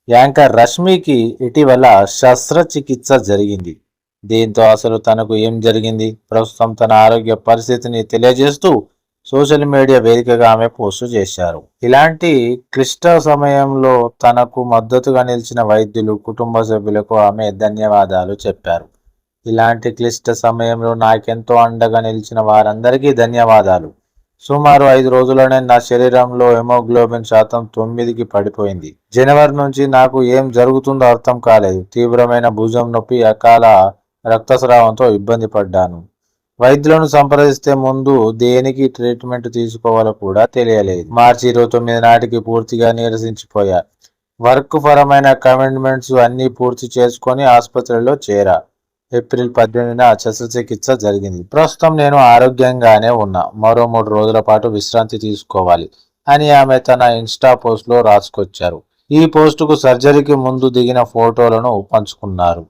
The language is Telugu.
యాంకర్ రష్మికి ఇటీవల శస్త్రచికిత్స జరిగింది. దీంతో అసలు తనకు ఏం జరిగింది, ప్రస్తుతం తన ఆరోగ్య పరిస్థితిని తెలియజేస్తూ సోషల్ మీడియా వేదికగా ఆమె పోస్టు చేశారు. ఇలాంటి క్లిష్ట సమయంలో తనకు మద్దతుగా నిలిచిన వైద్యులు, కుటుంబ సభ్యులకు ఆమె ధన్యవాదాలు చెప్పారు. ఇలాంటి క్లిష్ట సమయంలో నాకెంతో అండగా నిలిచిన వారందరికీ ధన్యవాదాలు. సుమారు 5 రోజుల్లోనే నా శరీరంలో హెమోగ్లోబిన్ శాతం 9కి పడిపోయింది. జనవరి నుంచి నాకు ఏం జరుగుతుందో అర్థం కాలేదు. తీవ్రమైన భుజం నొప్పి, అకాల రక్తస్రావంతో ఇబ్బంది పడ్డాను. వైద్యులను సంప్రదిస్తే ముందు దేనికి ట్రీట్మెంట్ తీసుకోవాలో కూడా తెలియలేదు. మార్చి 29 నాటికి పూర్తిగా నీరసించిపోయా. వర్క్ పరమైన కమిట్మెంట్స్ అన్నీ పూర్తి చేసుకొని ఆసుపత్రిలో చేరా. ఏప్రిల్ 18న శస్త్రచికిత్స జరిగింది. ప్రస్తుతం నేను ఆరోగ్యంగానే ఉన్నా. మరో 3 రోజుల పాటు విశ్రాంతి తీసుకోవాలి అని ఆమె తన ఇన్స్టా పోస్ట్లో రాసుకొచ్చారు. ఈ పోస్టుకు సర్జరీకి ముందు దిగిన ఫోటోలను పంచుకున్నారు.